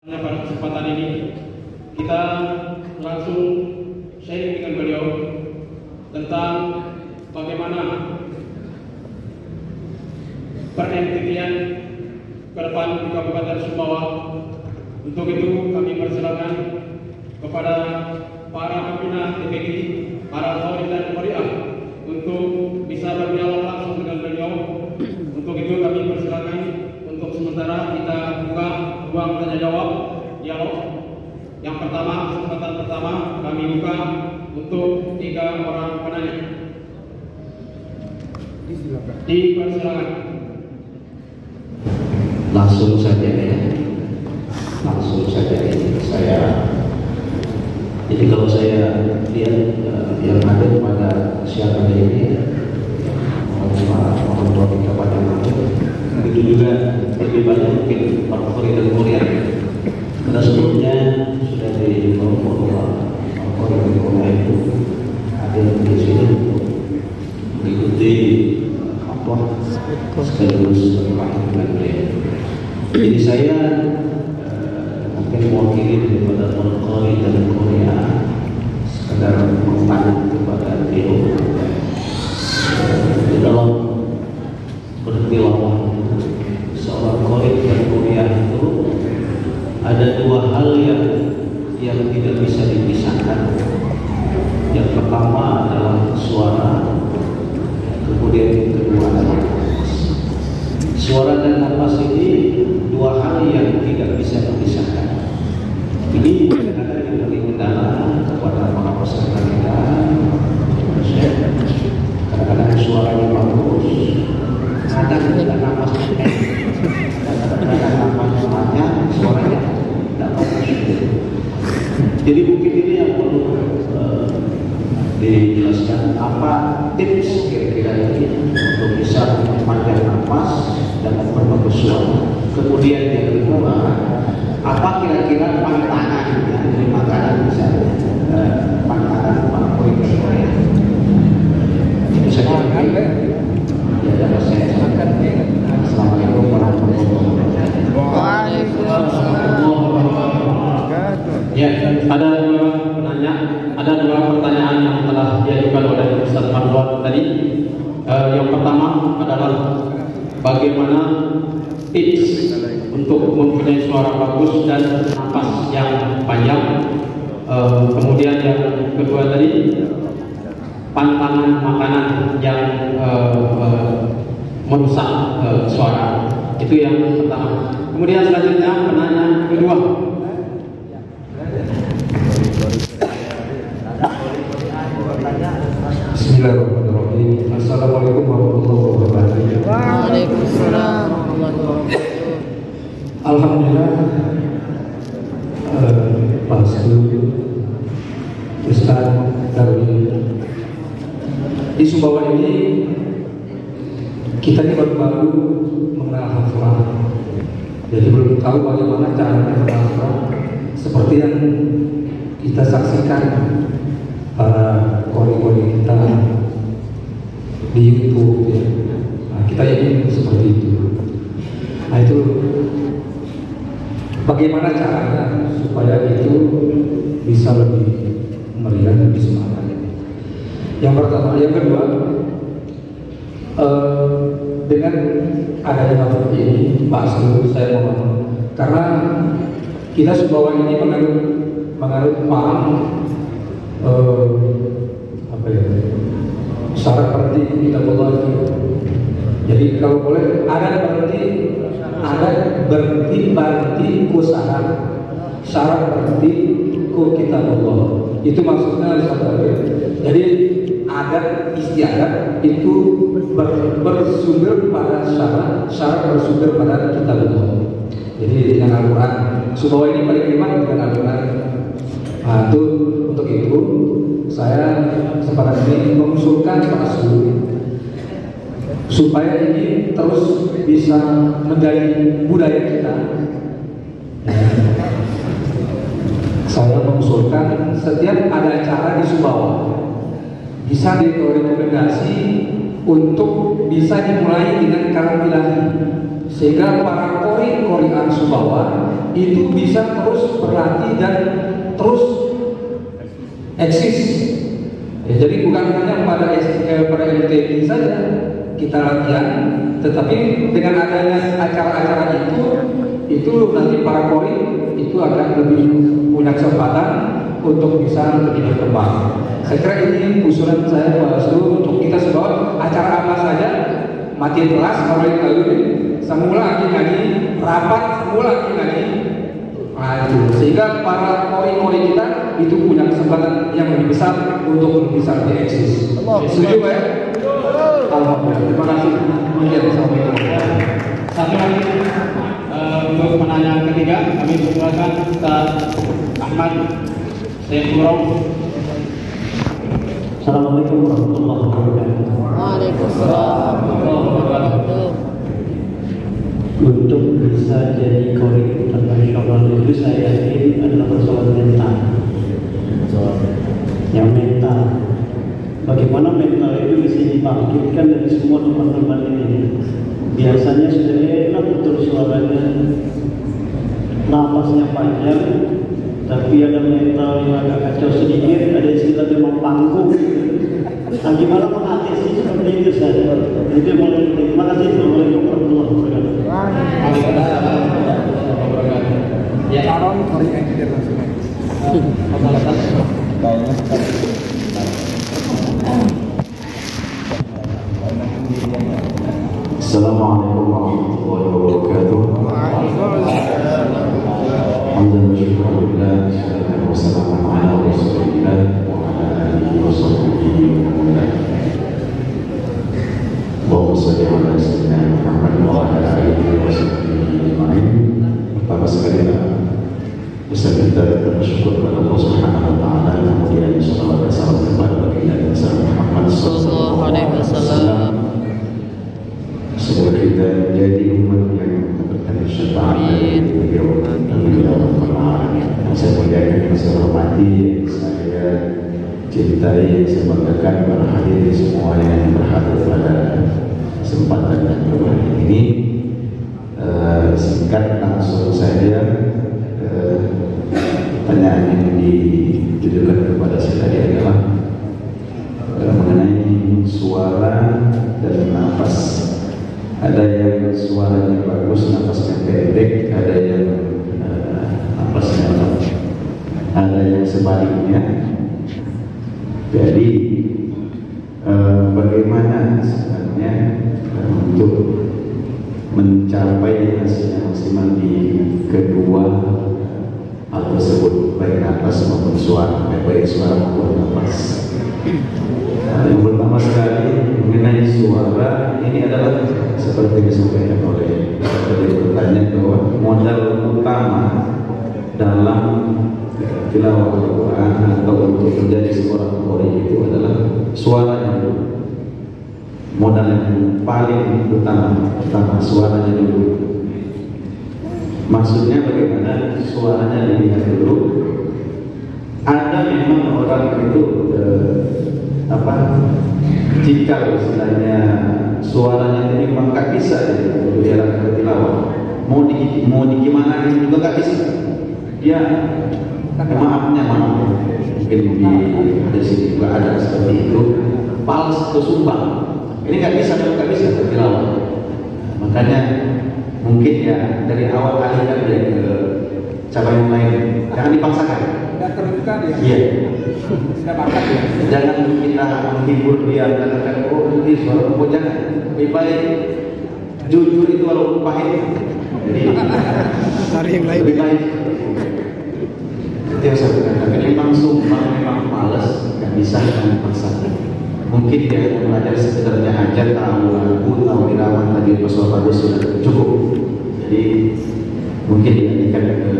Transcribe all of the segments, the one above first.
Pada kesempatan ini kita langsung sharing dengan beliau tentang bagaimana perentitian ke depan di Kabupaten Sumbawa. Untuk itu kami persilakan kepada para pembina TPG, para qori dan qoriah untuk bisa berdialog langsung dengan beliau. Untuk itu kami persilakan untuk sementara kita buka ruang tanya jawab dialog. Yang pertama, kesempatan pertama kami buka untuk 3 orang penanya. Dipersilakan. Langsung saja ya. Langsung saja ini saya. Jadi kalau saya lihat yang ada pada siapa ini orang tua kita pada itu juga lebih banyak mungkin Qori dan Korea. Karena sebelumnya sudah dihimbau bahwa Qori dan Korea itu ada di sini mengikuti apa sekaligus berpaham dengan beliau. Jadi saya mungkin mewakili daripada Qori dan Korea sekedar bertanya kepada beliau di dalam bertilawah seorang Qori dan Korea itu ada 2 hal yang tidak bisa dipisahkan. Yang pertama adalah suara, kemudian yang kedua adalah nafas. Suara dan nafas ini 2 hal yang tidak bisa dipisahkan. Ini kadang-kadang yang paling kendala kepada para peserta kita. Kadang-kadang suaranya bagus, kadang-kadang nafasnya kadang-kadang nafasnya suaranya tidak bagus. Jadi mungkin ini yang perlu dijelaskan, apa tips kira-kira ini untuk bisa memperpanjang nafas dan memperbagus suara. Kemudian yang kedua, apa kira-kira pantangan dari makanan misalnya pantangan para Korea. Itu saja. Ya, dapat saya sampaikan. Assalamualaikum warahmatullahi wabarakatuh. Waalaikumsalam. Ya, ada 2 penanya, ada 2 pertanyaan yang telah diajukan oleh Ustaz Marwan tadi. Yang pertama adalah bagaimana tips untuk mempunyai suara bagus dan nafas yang panjang. Kemudian yang kedua tadi pantangan makanan yang merusak suara. Itu yang pertama. Kemudian selanjutnya penanya kedua. Bismillahirrahmanirrahim. Assalamualaikum warahmatullahi wabarakatuh. Waalaikumsalam warahmatullahi wabarakatuh. Alhamdulillah, Pak Ustaz dari di Sumbawa ini kita ini baru mengenal hafal. Jadi belum tahu bagaimana caranya menghafal seperti yang kita saksikan para qori-qori kita di YouTube ya. Nah, kita ingin seperti itu. Nah, itu bagaimana caranya supaya itu bisa lebih meriah, lebih semangat. Yang pertama, yang kedua, dengan adanya hafal ini, Pak Aslu, saya mohon, karena kita Sumbawa ini menganut paham apa ya, syarat berhenti kita boleh. Jadi kalau boleh ada berhenti ku syarat berhenti ku kita boleh. Itu maksudnya jadi adat istiadat itu bersumber pada syarat bersumber pada kita boleh. Jadi dengan Al-Quran, Sumbawa ini paling iman dengan Al-Quran. Nah, untuk itu saya kesempatan ini mengusulkan Pak Aslu supaya ini terus bisa menjadi budaya kita. Saya mengusulkan setiap ada acara di Sumbawa bisa direkomendasi untuk bisa dimulai dengan karam ilahi, sehingga para qori-qorian Sumbawa itu bisa terus berlatih dan terus eksis. Ya, jadi bukan hanya pada LTI saja kita latihan, tetapi dengan adanya acara-acara itu nanti para kori itu akan lebih punya kesempatan untuk bisa lebih berkembang. Saya kira ini usulan saya pada seluruh untuk kita semua, acara apa saja, mati kelas, kalau ini semula lagi ngaji, rapat semula lagi ngaji. Nah, itu. Sehingga para kori-kori kita itu punya kesempatan yang lebih besar untuk bisa lebih eksis. Setuju Pak? Alhamdulillah. Terima kasih. Assalamualaikum. Satu lagi untuk penanya ketiga, kami persilakan Ustaz Ahmad Saifurong. Assalamualaikum warahmatullahi wabarakatuh. Waalaikumsalam warahmatullahi wabarakatuh. Untuk bisa jadi kori internasional itu saya yakin adalah persoalan mental. Yang mental, bagaimana mental itu bisa dibangkitkan dari semua teman-teman ini. Biasanya sudah enak betul suaranya, napasnya panjang, tapi ada mental yang agak kacau sedikit, ada istilah memang panggung. Nah, gimana mengatasi seperti itu saya? Itu yang mulai. Terima kasih. Assalamualaikum warahmatullahi wabarakatuh. Waalaikumsalam warahmatullahi wabarakatuh. Ya, Calon kori internasional. Assalamualaikum warahmatullahi wabarakatuh. Alhamdulillah, wassalamu ala rasulillah wa ala alihi wa sahbihi wa man Allahumma shalli ala sayyidina Muhammad wa ala alihi wa sahbihi ajma'in. Pertama sekali bisa kita bersyukur kepada Allah Subhanahu wa taala, kemudian salawat dan salam kepada baginda besar Muhammad sallallahu alaihi wasallam. Semoga kita menjadi umat yang mendapatkan syafaat dari beliau dan beliau yang saya muliakan, yang saya hormati, yang saya cintai, yang saya banggakan para hadirin semua yang berhadir pada kesempatan dan keberanian ini. Singkat langsung saja, pertanyaan yang ditujukan kepada saya tadi adalah mengenai suara dan nafas. Ada yang suaranya bagus, nafasnya pendek, ada yang nafasnya lemah, ada yang sebaliknya. Jadi bagaimana sebenarnya untuk mencapai hasil maksimal di kedua hal tersebut, baik nafas maupun suara, baik suara maupun nafas. Yang pertama sekali mengenai suara, ini adalah seperti disampaikan oleh pertanyaan bahwa modal utama dalam tilawah Al-Quran atau untuk menjadi seorang qori itu adalah suaranya dulu. Modal yang paling utama suaranya dulu. Maksudnya bagaimana? Suaranya dilihat dulu. Ada memang orang itu jika istilahnya suaranya ini memang gak bisa untuk diarahkan ke tilawah, mau digimana juga gak bisa. Dia maaf, mungkin di sini juga ada seperti itu, pals atau sumbang, ini gak bisa ke tilawah. Makanya mungkin ya dari awal alihkan dia ke cabang yang lain, jangan dipaksakan. Tidak terbuka dia. Iya. Sudah bakat ya. Jangan kita menghibur dia, katakan oh nanti suara kok jangan. Lebih baik jujur itu walaupun pahit. Jadi Cari yang lain. lebih baik. Itu yang saya katakan. Memang sumpah, memang malas, nggak bisa dipaksakan. Mungkin dia belajar sekedarnya aja, tahu lagu, tahu irama tadi pesawat bagus sudah cukup. Jadi mungkin dialihkan ke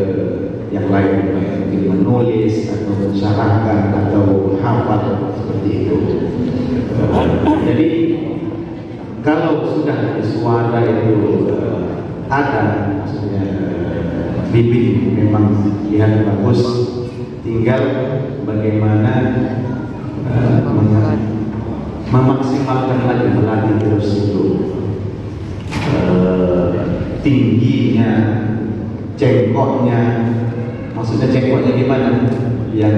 yang lain, mungkin menulis atau mensyarahkan atau hafal seperti itu. Jadi kalau sudah suara itu ada, maksudnya bibit memang lihat bagus, tinggal bagaimana memaksimalkan lagi, melatih terus itu tingginya cengkoknya, maksudnya cengkoknya gimana? Yang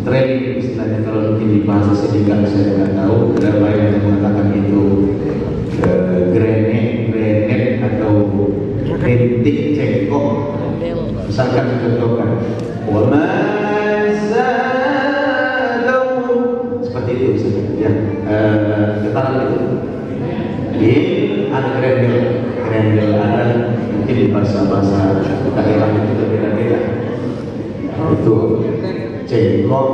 trailing istilahnya, kalau mungkin di bahasa sini saya nggak tahu. Ada yang mengatakan itu granate atau rintik cengkok. Misalkan contohkan, seperti itu misalnya, ya, getaran itu. Ini ada grendel ada mungkin di bahasa daerah itu berbeda-beda. Itu cengkok,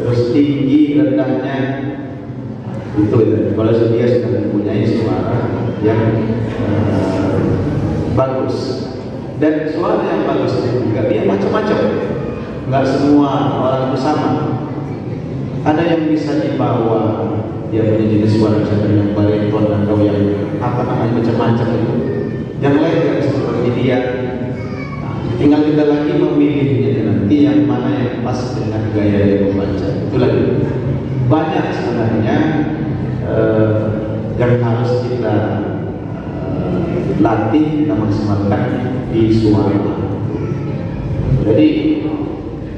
terus tinggi rendahnya itu kalau dia sudah mempunyai suara yang bagus. Dan suara yang bagus itu juga dia macam-macam, nggak semua orang itu sama. Ada yang bisa dibawa, dia punya jenis suara misalnya yang bariton atau yang apa namanya macam-macam itu. Yang lain tidak bisa seperti dia. Nah, tinggal kita lagi memilihnya nanti yang mana yang pas dengan gaya dia membaca. Itu lagi banyak sebenarnya yang harus kita latih, kita maksimalkan di suara. Jadi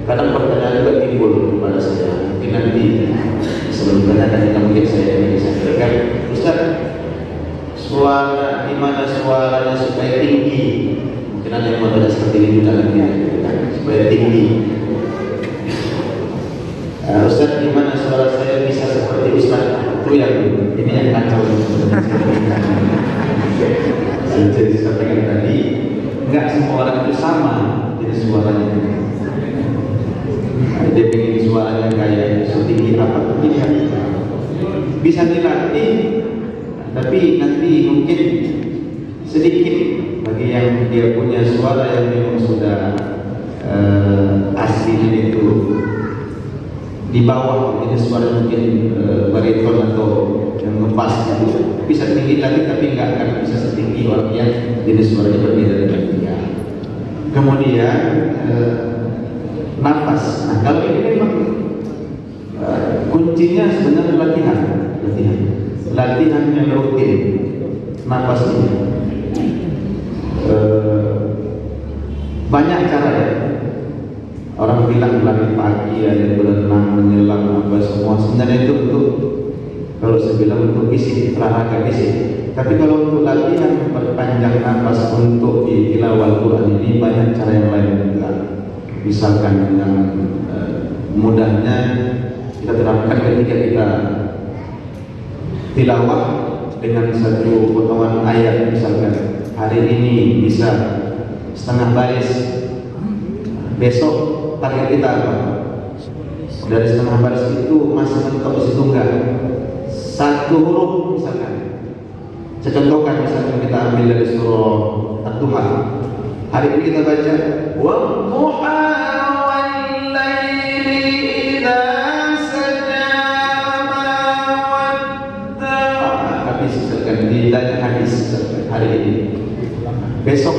kadang pertanyaan juga timbul kepada saya. Mungkin nanti sebelum bertanya mungkin saya ingin sampaikan, Ustaz, suara gimana suaranya supaya tinggi? Mungkin ada yang mau tanya seperti ini juga nanti, supaya tinggi. Ustaz, gimana suara saya bisa seperti Ustaz? Itu yang ini yang kacau. Jadi sampaikan tadi, enggak semua orang itu sama jenis suaranya. Dia pengen suaranya kayak setinggi apa pilihan, bisa dilatih, tapi nanti mungkin sedikit bagi yang dia punya suara yang memang sudah asli itu di bawah, ini suara mungkin bariton atau yang ngepas itu bisa tinggi lagi, tapi nggak akan bisa setinggi orang yang jenis suaranya berbeda dengan dia. Kemudian nafas. Nah, kalau ini memang kuncinya sebenarnya latihan yang rutin nafas ini. Banyak cara ya. Orang bilang lari pagi, ada berenang, menyelam, apa semua. Sebenarnya itu untuk, kalau saya bilang untuk fisik, olahraga fisik. Tapi kalau untuk latihan berpanjang nafas untuk di tilawah Al-Quran ini banyak cara yang lain juga. Misalkan yang mudahnya kita terapkan ketika kita tilawah dengan satu potongan ayat, misalkan hari ini bisa setengah baris, besok target kita apa? Dari setengah baris itu masih mentok di situ enggak? Satu huruf misalkan. Saya contohkan, misalkan kita ambil dari surah At-Duha. Hari ini kita baca Wadduha wal-laili idza saja ma wadda'a. Hadis misalkan, tidak hadis hari ini. Besok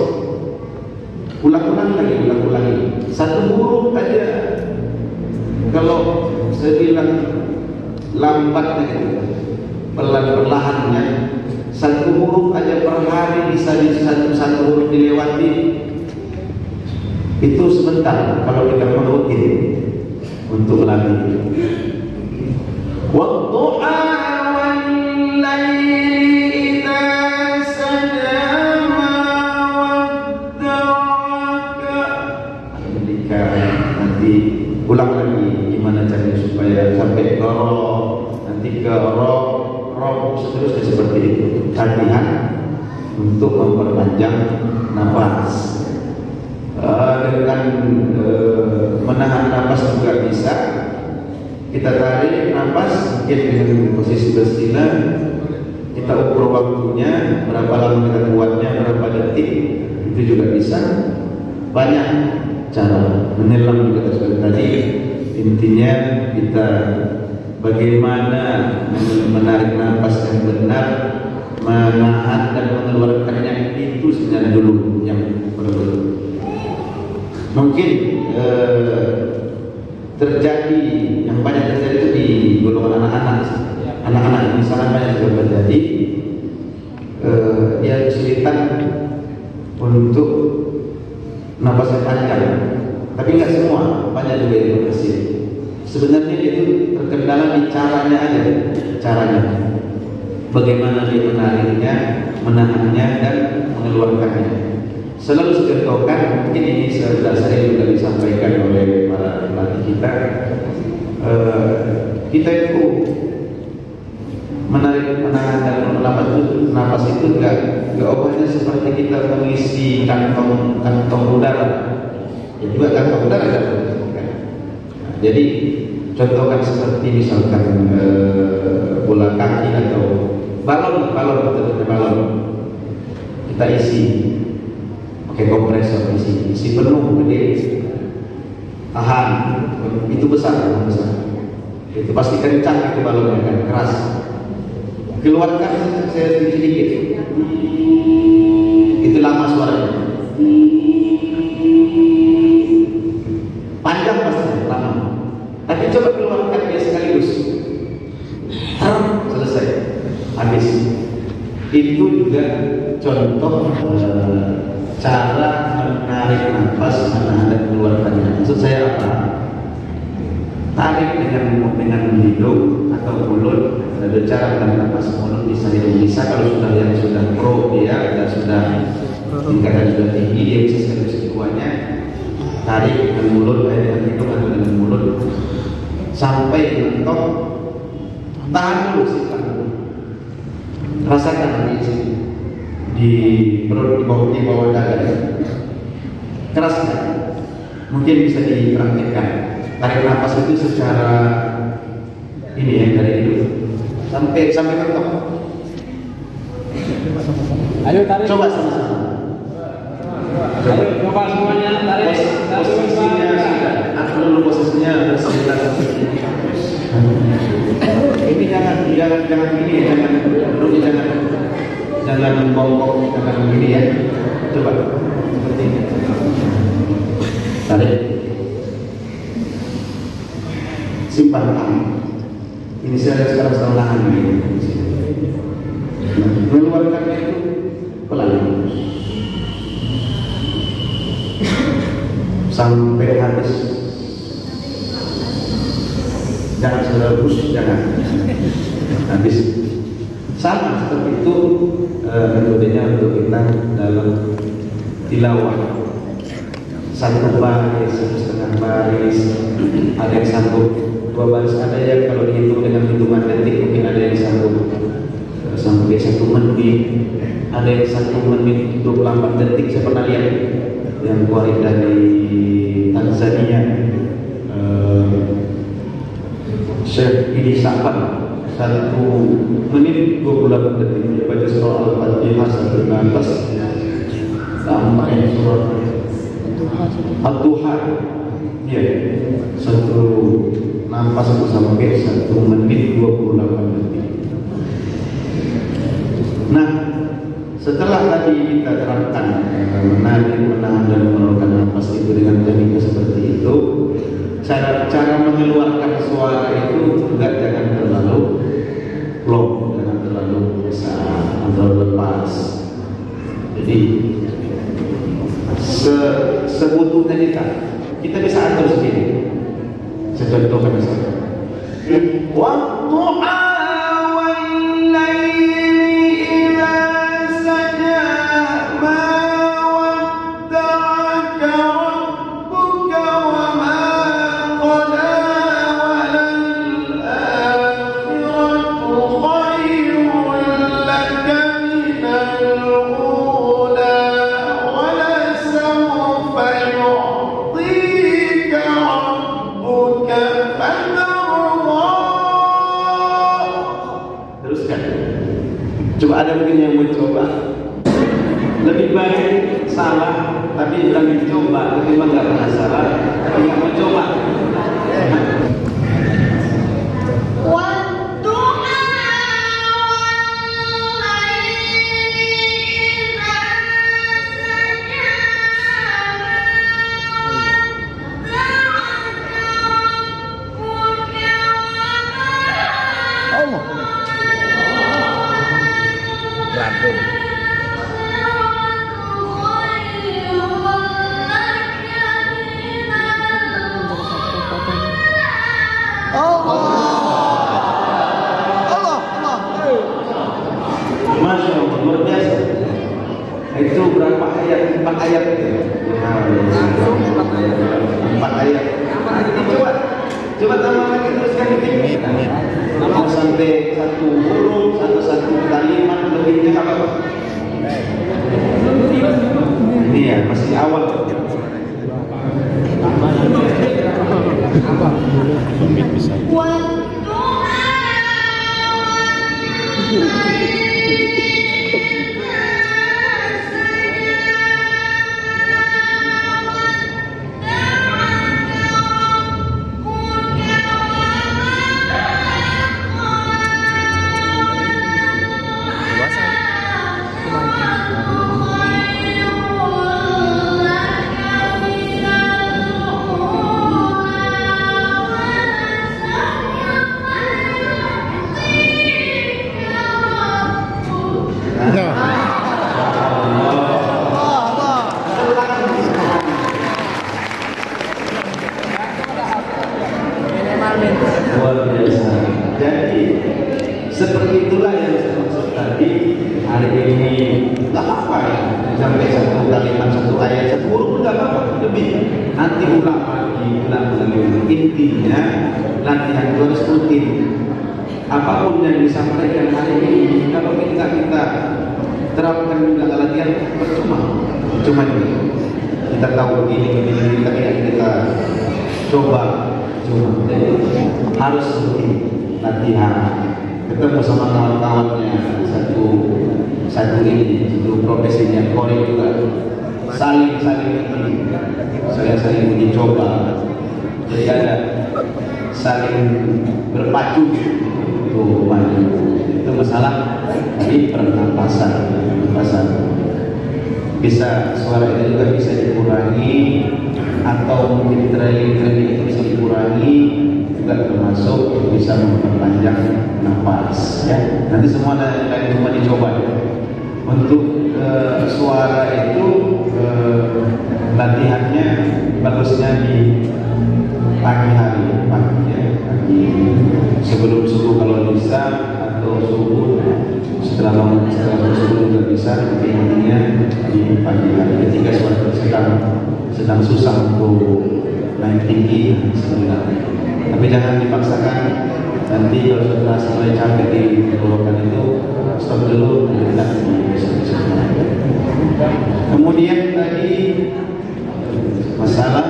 ulang-ulang lagi. Satu huruf aja. Kalau saya bilang lambatnya itu, perlahannya, satu huruf aja per hari bisa di satu huruf dilewati. Itu sebentar kalau kita merutin untuk latih. Wadduha wal-laili idza saja ma wadda'aka. Ketika nanti ulang lagi gimana caranya supaya sampai ke roh, nanti ke roh seterusnya seperti itu. Latihan untuk memperpanjang nafas. Dengan menahan nafas juga bisa. Kita tarik nafas mungkin dengan posisi bersila, kita ukur waktunya berapa lama kita kuatnya, berapa detik, itu juga bisa. Banyak cara menyelam juga seperti tadi. Intinya kita bagaimana menarik nafas yang benar, menahan dan mengeluarkannya, itu sebenarnya dulu yang perlu. Mungkin terjadi, yang banyak terjadi itu di golongan anak-anak misalnya banyak juga terjadi dia kesulitan untuk napasnya panjang, tapi nggak semua, banyak juga yang berhasil. Sebenarnya itu terkendala di caranya aja, caranya. Bagaimana dia menariknya, menahannya dan mengeluarkannya. Selalu saya contohkan, mungkin ini sudah sering juga disampaikan oleh para pelatih kita. Kita itu menarik, menahan dan napas itu nggak obatnya seperti kita mengisi kantong udara. Ya juga kantong udara kan. Jadi contohkan seperti misalkan bola kaki atau balon kita isi pakai kompresor, isi penuh gede, tahan, itu besar, itu pasti kencang itu balonnya kan, keras. Keluarkan sedikit, itu lama suaranya, panjang pasti lama. Tapi coba keluarkan dia sekaligus, selesai, habis. Itu juga contoh cara menarik nafas, menahan dan mengeluarkannya. Maksud saya apa? Tarik dengan hidung atau mulut. Ada cara menarik nafas mulut bisa hidung, bisa kalau yang sudah pro dia dan sudah tingkatan sudah tinggi, dia bisa sekaligus keduanya. Tarik dengan mulut, dengan hidung atau dengan mulut sampai mentok. Tahan dulu sih, rasakan di perut, di bawah dada, keras kan? Mungkin bisa dipraktikkan. Tarik nafas itu secara ini ya, dari hidung sampai mentok. Ayo tarik. Coba sama-sama. Ayo coba semuanya tarik. Posisinya sudah. Aku dulu posisinya sekitar. Ini jangan ini ya, jangan membongkok, jangan begini ya. Coba seperti ini. Tarik. Simpan tangan. Ini saya sekarang sedang nahan ini. Mengeluarkannya itu pelan sampai habis. Jangan terus, jangan habis. Sama seperti itu metodenya untuk kita dalam tilawah. Satu baris, setengah baris, ada yang sanggup 2 baris, ada yang kalau dihitung dengan hitungan detik mungkin ada yang sanggup sampai 1 menit, ada yang 1 menit 28 detik. Saya pernah lihat yang keluar dari Tanzania, Syekh ini Sa'ban 1 menit 28 detik dia baca surah Al-Fatihah sampai nafas sampai surah Al-Duha, ya 1 nafas itu sampai 1 menit 28 detik. Nah, setelah tadi kita terapkan menarik, menahan dan mengeluarkan nafas itu dengan teknik seperti itu, cara mengeluarkan suara itu juga jangan terlalu low, jangan terlalu besar atau lepas. Jadi sebutuhnya kita bisa atur sendiri. Saya contohkan misalnya, wadduha wal-laili idza saja ma wadda'aka rabbuka wa ma qala wal-akhiratu khayrun laka minal ula wa lasawfa yu'tika rabbuka fatarda. Teruskan. Coba ada mungkin yang mau coba. Lebih baik salah tapi berani coba ketimbang nggak pernah salah tapi nggak mau coba. Masya Allah, luar biasa. Itu berapa ayat? 4 ayat. Langsung 4 ayat. 4 ayat. Coba tambah lagi teruskan ini. Mau sampai satu huruf, satu kalimat lebihnya apa? Ini ya masih awal. Luar biasa. Jadi seperti itulah yang saya maksud tadi. Hari ini nggak apa-apa ya sampai satu kalimat, satu ayat, satu huruf nggak apa-apa, lebih nanti ulang lagi. Intinya latihan itu harus rutin. Apapun yang disampaikan hari ini, kalau kita terapkan juga latihan, cuma ini. Kita tahu begini, tapi kita coba. Jadi harus rutin latihan, ketemu sama kawan-kawannya satu profesinya Korek juga saling saya saling uji coba, jadi ada saling berpacu untuk maju. Itu masalah di pernapasan bisa suara itu juga bisa dikurangi, atau mungkin training itu bisa dikurangi, juga termasuk bisa memperpanjang nafas ya. Nanti semua ada cuma dicoba ya. Untuk suara itu latihannya bagusnya di pagi hari, pagi sebelum subuh kalau bisa, atau subuh setelah subuh juga bisa. Intinya di pagi hari ketika suara sedang susah untuk naik tinggi sebenarnya, tapi jangan dipaksakan. Nanti kalau sudah mulai capek di tenggorokan itu stop dulu, kemudian tadi masalah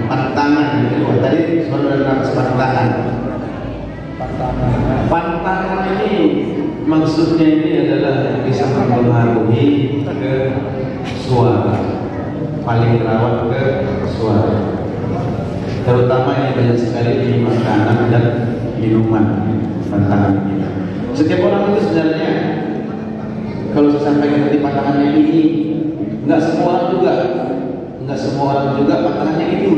pantangan itu tadi saudara pantangan ini maksudnya ini adalah bisa mempengaruhi ke suara, paling rawan ke suara, terutama yang banyak sekali di makanan dan minuman. Pantangan kita, setiap orang itu sebenarnya kalau saya sampaikan tadi pantangannya ini, nggak semua orang juga pantangannya itu.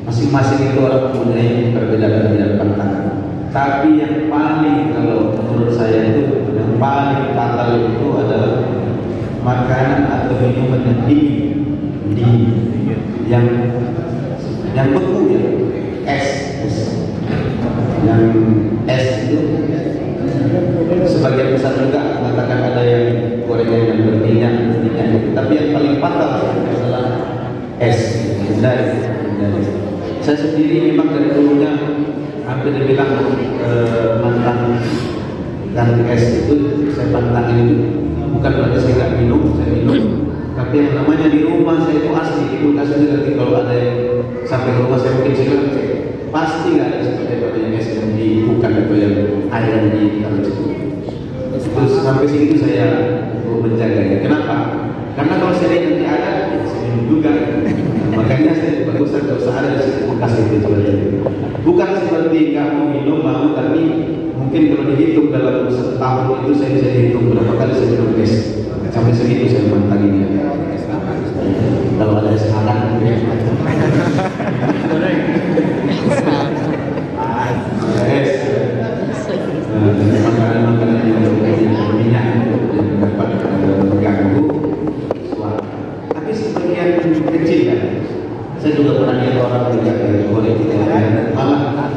Masing-masing itu orang mempunyai perbedaan pantangan. Tapi yang paling, kalau menurut saya itu yang paling fatal itu adalah makanan atau minuman yang dingin, yang beku ya, es. Yang es itu sebagian besar juga mengatakan ada yang gorengan yang berminyak, tapi yang paling fatal adalah es. Dari saya sendiri memang dari dulunya hampir dibilang mantan dan es itu saya pantangin. Bukan berarti saya nggak minum, saya minum. Tapi yang namanya di rumah saya itu asli, itu kasih nanti kalau ada yang sampai ke rumah saya mungkin saya pasti nggak ada seperti yang es yang bukan atau yang air yang ditaruh situ. Terus sampai sini saya menjaganya. Kenapa? Karena kalau saya lihat nanti ada, saya minum juga. Makanya saya bagus usaha ada di situ kasih itu saja. Bukan seperti kamu minum mau, tapi mungkin kalau dihitung dalam 1 tahun itu saya bisa dihitung berapa kali saya minum es. Sampai segitu saya mantanginnya. Kalau ada sekarang es makanan yang berminyak dapat mengganggu suara. Tapi sebagian kecil kan orang juga dari Korea kita malah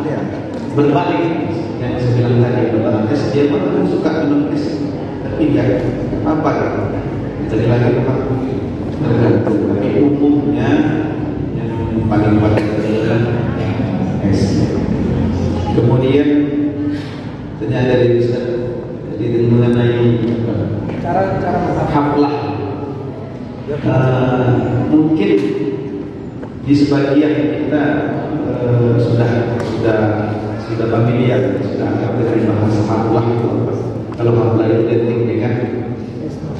berbalik yang saya bilang tadi tentang es, dia pun suka minum es tapi nggak apa gitu. Jadi lagi apa tergantung, tapi umumnya yang paling adalah es. Kemudian ternyata dari Ustaz jadi mengenai Cara haflah, mungkin di sebagian kita sudah familiar, sudah agak dengan bahasa haflah itu apa. Kalau haflah itu identik dengan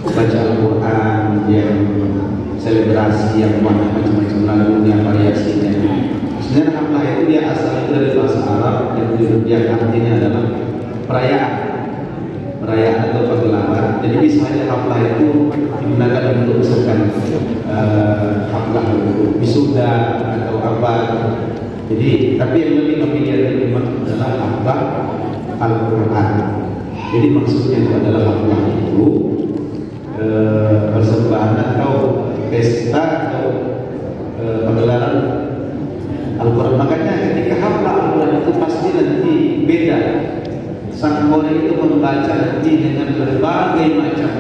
baca Al-Quran yang selebrasi yang macam-macam lagunya, variasinya. Sebenarnya haflah itu dia asal itu dari bahasa Arab yang artinya adalah perayaan atau pagelaran. Jadi misalnya haflah itu digunakan untuk misalkan haflah untuk wisuda atau apa. Jadi tapi yang lebih familiar itu memang adalah haflah Al-Quran. Jadi maksudnya itu adalah haflah itu persembahan atau pesta atau pagelaran Al-Quran. Makanya ketika haflah Al-Quran itu pasti nanti beda. Sang Korea itu membaca nanti dengan berbagai macam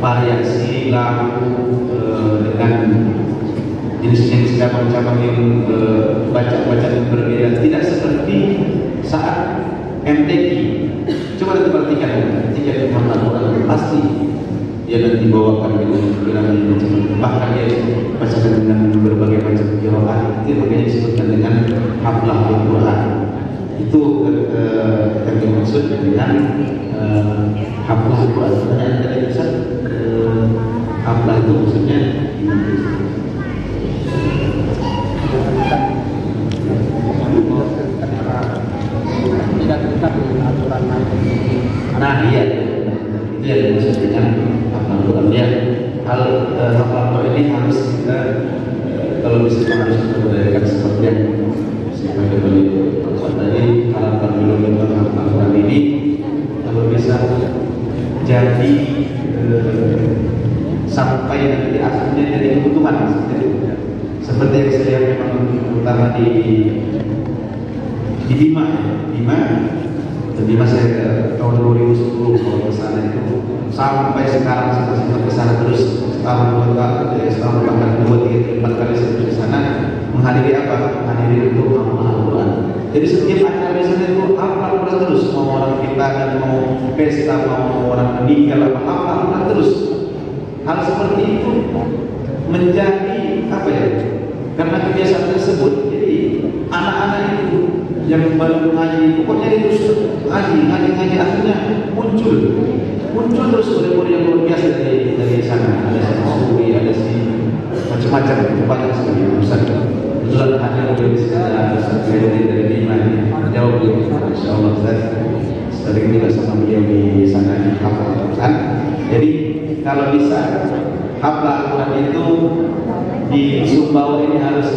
variasi lagu dengan jenis-jenis cabang-cabang yang bacaan berbeda. Tidak seperti saat MTQ. Coba diperhatikan ketika Al-Quran pasti dia nanti bawakan dengan berbagai macam, bahkan dia bacakan dengan berbagai macam qiraat. Itu makanya disebutkan dengan haflah Al-Quran. Itu yang dimaksud dengan haflah Al-Quran. Pertanyaan tadi Ustaz, haflah itu maksudnya tidak terikat dengan aturan lain. nah iya, itu yang dimaksud dengan haflah Al-Quran. Ya, hal haflah Al-Quran ini harus kita kalau bisa harus memberdayakan seperti yang sebagai beliau tadi harapan beliau tentang Al-Quran ini kalau bisa jadi sampai nanti akhirnya jadi kebutuhan seperti yang saya memang terutama di Bima saya tahun 2010 kalau ke sana itu sampai sekarang saya masih ke sana terus setahun bahkan 2, 3, 4 kali saya ke sana menghadiri apa? Menghadiri untuk hafal Al-Quran. Jadi setiap acara di sana itu hafal Al-Quran terus, mau orang kita dan mau pesta, mau orang meninggal apa hafal Al-Quran terus. Hal seperti itu menjadi apa ya? Karena kebiasaan tersebut, jadi anak-anak itu yang baru mengaji, pokoknya itu ngaji akhirnya muncul terus murid-murid yang luar biasa dari sana. Ada si Suri, ada si macam-macam, banyak sekali Ustaz. Kebetulan hadir beliau di sana, Ustaz dari Bima jauh beliau, Insya Allah Ustaz. Sering kita sama beliau di sana di hafal Al-Quran. Jadi kalau bisa hafal Al-Quran itu di Sumbawa ini harus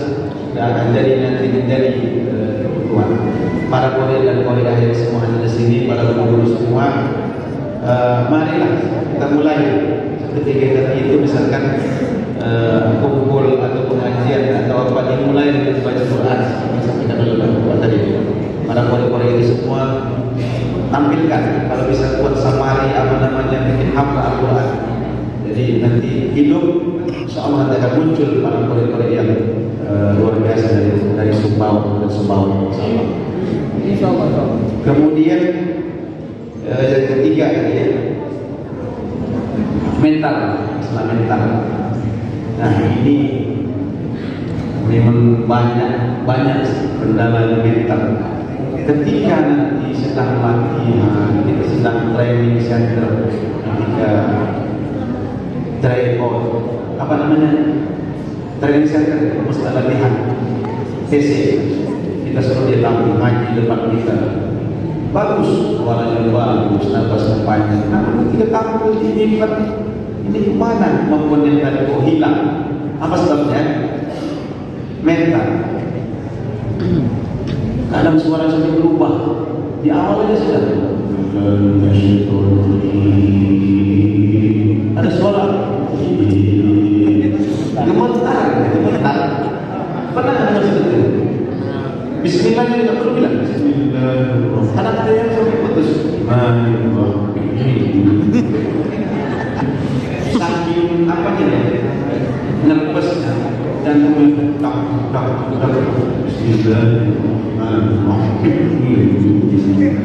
akan jadi nanti menjadi para Korea dan Korea yang semua ada di sini, para guru semua, marilah kita mulai seperti kegiatan itu misalkan kumpul atau pengajian atau apa dimulai dengan baca Quran seperti kita lakukan tadi. Para Korea itu semua tampilkan kalau bisa buat samari apa namanya bikin hafal Al-Quran. Jadi nanti hidup insyaallah akan muncul para Korea yang luar biasa dari Sumbawa dan Sumbawa insyaallah. Kemudian yang ketiga ya, mental, masalah mental. Nah ini memang banyak kendala mental. Ketika nanti sedang latihan, kita sedang training center, ketika tryout, apa namanya? Training center, mesti latihan TC. Kita suruh dia tampil ngaji depan kita. Bagus, suaranya bagus, nafasnya panjang. Namun ketika tampil di mimbar, ini kemana kemampuan yang tadi kok hilang? Apa sebabnya? Mental. Kadang suara sampai berubah. Di awal aja sudah. Ada suara. Gemetar. Bismillahnya tidak perlu bilang Bismillahirrahmanirrahim. Kadang ada yang sampai putus. Saking apa ya? Nervesnya dan kemudian tak Bismillahirrahmanirrahim.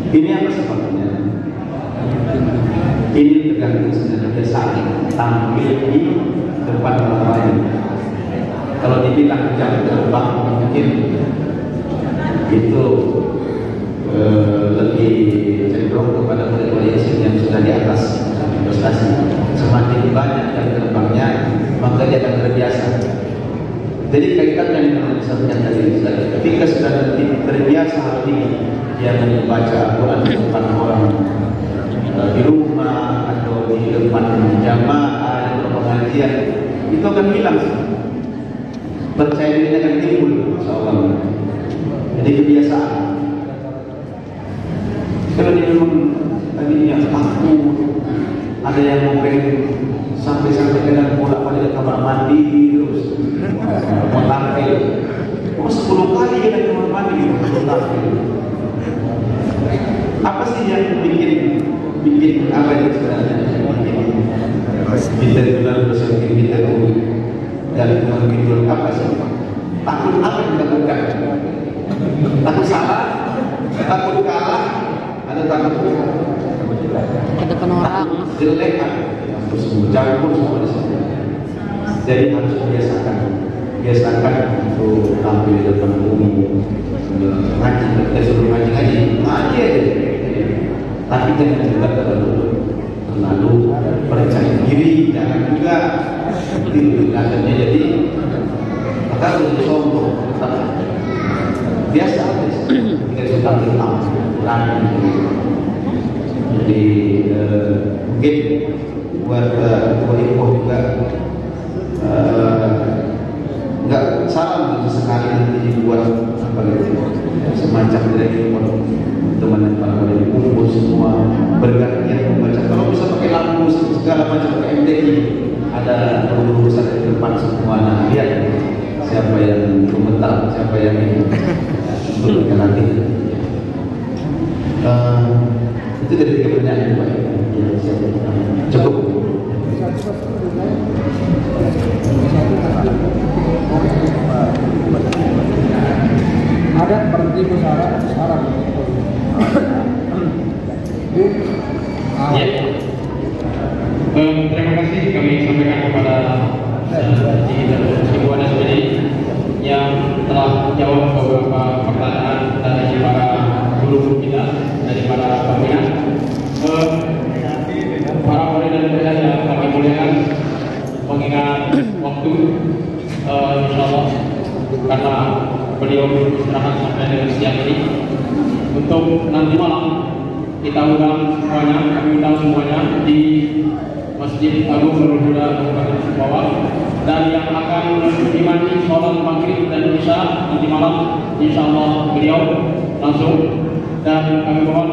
Ini apa sebabnya? Ini tergantung sebenarnya saat tampil di depan orang lain. Kalau dibilang jam terbang mungkin itu lebih cenderung kepada murid-murid yang sudah di atas prestasi. Semakin banyak jam terbangnya, maka dia akan terbiasa. Jadi kaitannya dengan disampaikan tadi, ketika sudah terbiasa hati dia membaca Al-Quran di depan orang di rumah atau di depan jamaah atau pengajian, itu akan hilang. Percaya diri akan timbul, insyaallah. Jadi kebiasaan. Kalau dia memang tadinya takut, ada yang mau pengen sampai kadang bolak-balik ke kamar mandi terus mentampil. 10 kali dia ke kamar mandi mentampil. Apa sih yang bikin apa itu sebenarnya? Kita benar bersama kita dan menghidupkan apa sih? Takut apa yang dilakukan? Takut salah, takut kalah, ada takut jelek, terus campur semua di sini. Jadi harus biasakan untuk tampil di depan umum, ngaji, kita suruh ngaji aja. Tapi jangan juga terlalu percaya diri, jangan juga tidur akhirnya jadi maka harus sombong. Biasa kita suka tampil. Jadi mungkin buat ibu juga nggak salah sekali nanti dibuat apa gitu semacam dari teman-teman para murid kumpul semua bergantian membaca. Kalau bisa pakai lampu segala macam pakai MDI, ada guru besar di depan semua. Nah, lihat siapa yang komentar, siapa yang ini untuk nanti. Itu dari 3 pertanyaan Pak. Cukup. Ada berhenti bersyarat. Ya. Terima kasih kami sampaikan kepada Ibu Anas yang telah menjawab beberapa pertanyaan dari para guru kita, dari para pembina. Para murid dan murid yang kami muliakan, mengingat waktu, insyaallah karena beliau beristirahat sampai dengan siang ini, untuk nanti malam kita undang semuanya di Masjid Agung Nurul Huda Kabupaten Sumbawa, dan yang akan mengimani sholat maghrib dan isya nanti malam insyaallah beliau langsung. Dan kami mohon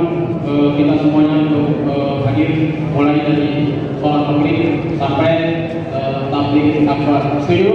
kita semuanya untuk hadir mulai dari sholat maghrib sampai tabligh akbar. Setuju?